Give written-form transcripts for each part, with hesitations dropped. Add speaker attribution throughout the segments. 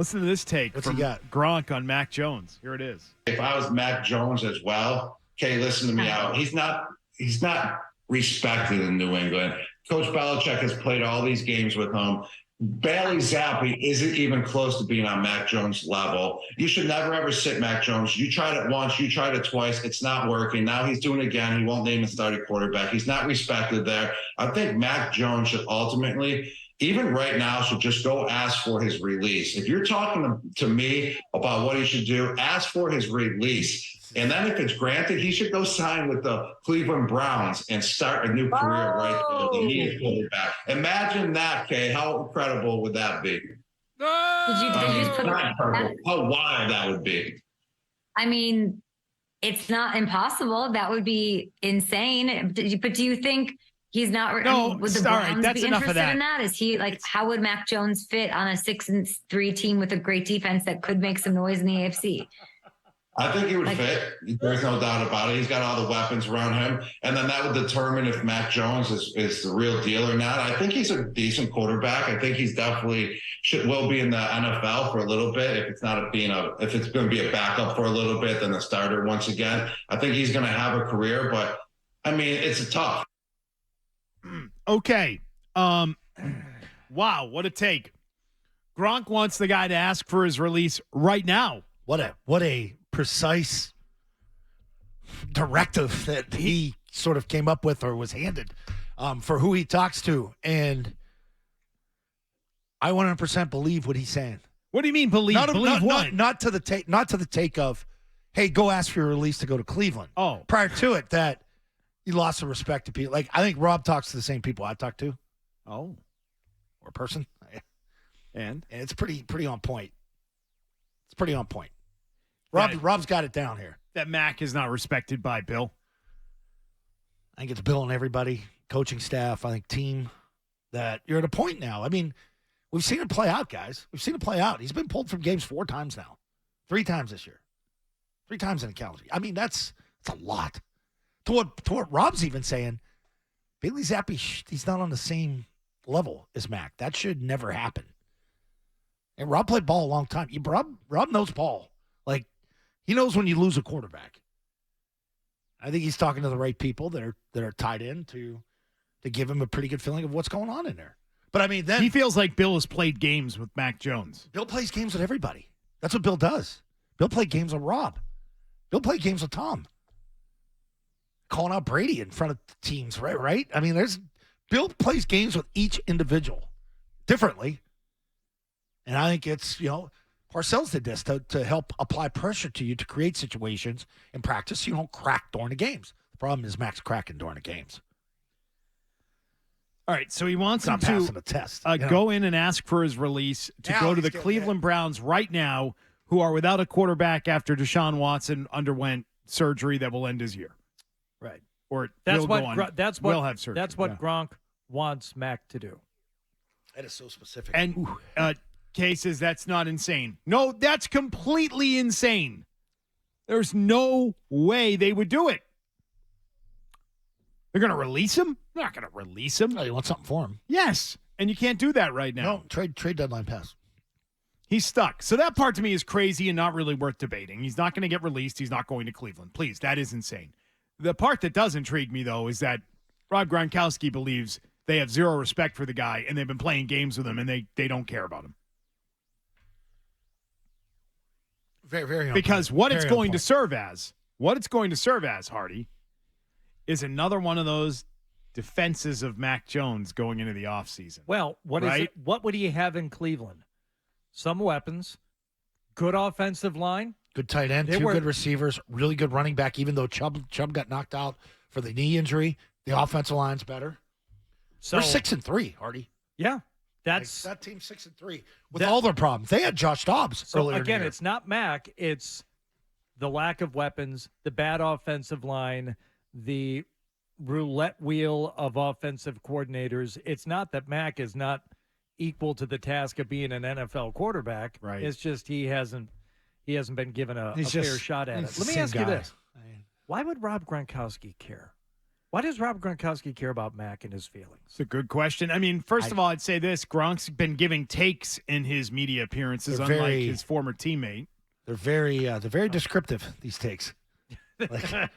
Speaker 1: Listen to this take
Speaker 2: What's
Speaker 1: from
Speaker 2: he got?
Speaker 1: Gronk on Mac Jones. Here it is.
Speaker 3: If I was Mac Jones as well, okay, listen to me out. He's not respected in New England. Coach Belichick has played all these games with him. Bailey Zappi isn't even close to being on Mac Jones' level. You should never, ever sit Mac Jones. You tried it once. You tried it twice. It's not working. Now he's doing it again. He won't name a starting quarterback. He's not respected there. I think Mac Jones should ultimately, even right now, should just go ask for his release. If you're talking to me about what he should do, ask for his release. And then if it's granted, he should go sign with the Cleveland Browns and start a new career right there. He needs quarterback. Imagine that, Kay. How incredible would that be?
Speaker 4: Did you just put
Speaker 3: How wild that would be.
Speaker 4: I mean, it's not impossible. That would be insane. But do you think he's not?
Speaker 1: No,
Speaker 4: would the
Speaker 1: sorry,
Speaker 4: Browns
Speaker 1: that's
Speaker 4: be
Speaker 1: enough of
Speaker 4: interested
Speaker 1: that.
Speaker 4: in that? Is he like? How would Mac Jones fit on a 6-3 team with a great defense that could make some noise in the AFC?
Speaker 3: I think he would fit. There's no doubt about it. He's got all the weapons around him. And then that would determine if Mac Jones is the real deal or not. I think he's a decent quarterback. I think he's definitely will be in the NFL for a little bit. If it's going to be a backup for a little bit, then the starter once again. I think he's going to have a career, but I mean, it's a tough.
Speaker 1: Okay. Wow, what a take. Gronk wants the guy to ask for his release right now.
Speaker 2: What a precise directive that he sort of came up with or was handed for who he talks to. And I 100% believe what he's saying.
Speaker 1: What do you mean believe? Believe what?
Speaker 2: Not to the take of, hey, go ask for your release to go to Cleveland.
Speaker 1: Oh.
Speaker 2: Prior to it, that you lost the respect to people. Like, I think Rob talks to the same people I talk to.
Speaker 1: Oh.
Speaker 2: Or person.
Speaker 1: And
Speaker 2: it's pretty on point. It's pretty on point. Rob's got it down here.
Speaker 1: That Mac is not respected by Bill.
Speaker 2: I think it's Bill and everybody, coaching staff, I think team, that you're at a point now. I mean, we've seen it play out, guys. We've seen it play out. He's been pulled from games 4 times now. 3 times this year. 3 times in a calendar year. I mean, that's a lot. To what Rob's even saying, Bailey Zappi, he's not on the same level as Mac. That should never happen. And Rob played ball a long time. Rob knows ball. Like, he knows when you lose a quarterback. I think he's talking to the right people that are tied in to give him a pretty good feeling of what's going on in there. But I mean, then
Speaker 1: he feels like Bill has played games with Mac Jones.
Speaker 2: Bill plays games with everybody. That's what Bill does. Bill played games with Rob. Bill played games with Tom. Calling out Brady in front of teams, right? I mean, Bill plays games with each individual differently. And I think it's, Parcells did this to help apply pressure to you to create situations in practice so you don't crack during the games. The problem is Mac's cracking during the games.
Speaker 1: All right, so he wants him
Speaker 2: Not passing the test.
Speaker 1: go in and ask for his release to go to the Cleveland Browns right now, who are without a quarterback after Deshaun Watson underwent surgery that will end his year.
Speaker 2: Right.
Speaker 1: Or
Speaker 5: that's
Speaker 1: will
Speaker 5: what
Speaker 1: go on,
Speaker 5: that's
Speaker 1: will
Speaker 5: what
Speaker 1: have surgery.
Speaker 5: That's what Gronk wants Mac to do.
Speaker 2: That is so specific.
Speaker 1: And Kay says that's not insane. No, that's completely insane. There's no way they would do it. They're going to release him? They're not going to release him.
Speaker 2: No, you want something for him.
Speaker 1: Yes, and you can't do that right now.
Speaker 2: No, trade deadline pass.
Speaker 1: He's stuck. So that part to me is crazy and not really worth debating. He's not going to get released. He's not going to Cleveland. Please, that is insane. The part that does intrigue me, though, is that Rob Gronkowski believes they have zero respect for the guy, and they've been playing games with him, and they don't care about him.
Speaker 2: Very, very.
Speaker 1: Because what it's going to serve as, Hardy, is another one of those defenses of Mac Jones going into the offseason.
Speaker 5: Well, what would he have in Cleveland? Some weapons, good offensive line,
Speaker 2: good tight end, two good receivers, really good running back. Even though Chubb got knocked out for the knee injury, the offensive line's better. So they're 6-3, Hardy.
Speaker 5: Yeah, that's
Speaker 2: that team's 6-3 with all their problems. They had Josh Dobbs.
Speaker 5: So again, it's not Mac. It's the lack of weapons, the bad offensive line, the roulette wheel of offensive coordinators. It's not that Mac is not equal to the task of being an NFL quarterback.
Speaker 1: Right.
Speaker 5: It's just he hasn't been given a fair shot at it. Let me ask you this. Why would Rob Gronkowski care? Why does Rob Gronkowski care about Mac and his feelings?
Speaker 1: It's a good question. I mean, first of all, I'd say this. Gronk's been giving takes in his media appearances, unlike his former teammate.
Speaker 2: They're very descriptive, these takes. Like,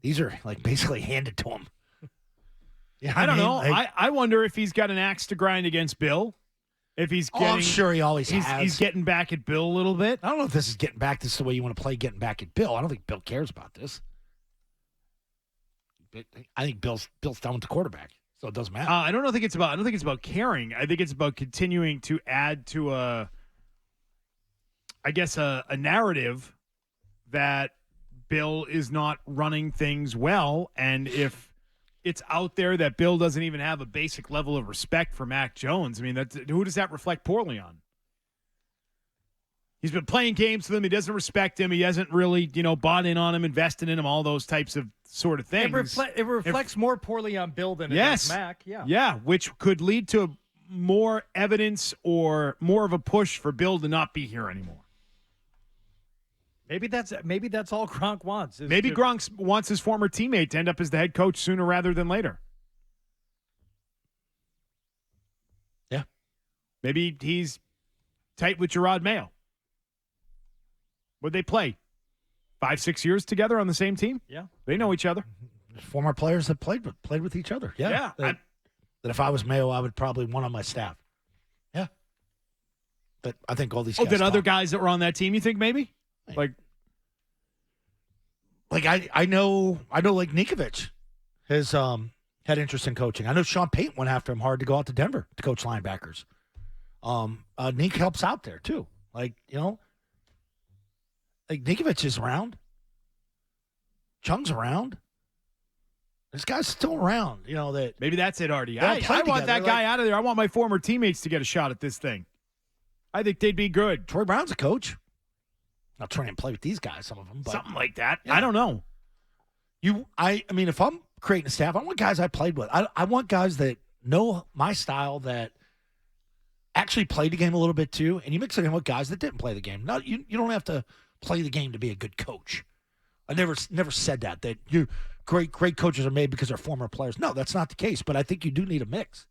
Speaker 2: these are like basically handed to him. Yeah,
Speaker 1: I don't know. I wonder if he's got an axe to grind against Bill. If he's getting,
Speaker 2: I'm sure he always has.
Speaker 1: He's getting back at Bill a little bit.
Speaker 2: I don't know if this is getting back. This is the way you want to play getting back at Bill. I don't think Bill cares about this. I think Bill's done with the quarterback, so it doesn't matter.
Speaker 1: I don't think it's about caring. I think it's about continuing to add to a narrative that Bill is not running things well, and if it's out there that Bill doesn't even have a basic level of respect for Mac Jones, I mean, who does that reflect poorly on? He's been playing games with him. He doesn't respect him. He hasn't really, bought in on him, invested in him, all those types of sort of things.
Speaker 5: It reflects more poorly on Bill than it does Mac. Yeah.
Speaker 1: Yeah, which could lead to more evidence or more of a push for Bill to not be here anymore.
Speaker 5: Maybe that's all Gronk wants.
Speaker 1: Maybe Gronk wants his former teammate to end up as the head coach sooner rather than later.
Speaker 2: Yeah.
Speaker 1: Maybe he's tight with Gerard Mayo. Would they play 5-6 years together on the same team?
Speaker 5: Yeah.
Speaker 1: They know each other.
Speaker 2: Former players that played with each other. Yeah. That if I was Mayo, I would probably want on my staff. Yeah. But I think all these guys.
Speaker 1: Other guys that were on that team, you think maybe? Like
Speaker 2: I know like Ninkovich has had interest in coaching. I know Sean Payton went after him hard to go out to Denver to coach linebackers. Nink helps out there too. Like Ninkovich is around. Chung's around. This guy's still around. That
Speaker 1: maybe that's it, Artie. I want that guy out of there. I want my former teammates to get a shot at this thing. I think they'd be good.
Speaker 2: Troy Brown's a coach. Not trying to play with these guys, some of them, but
Speaker 1: something like that. Yeah. I don't know.
Speaker 2: I mean, if I'm creating a staff, I want guys I played with. I want guys that know my style, that actually played the game a little bit too, and you mix it in with guys that didn't play the game. Now, you don't have to play the game to be a good coach. I never said that you great coaches are made because they're former players. No, that's not the case. But I think you do need a mix.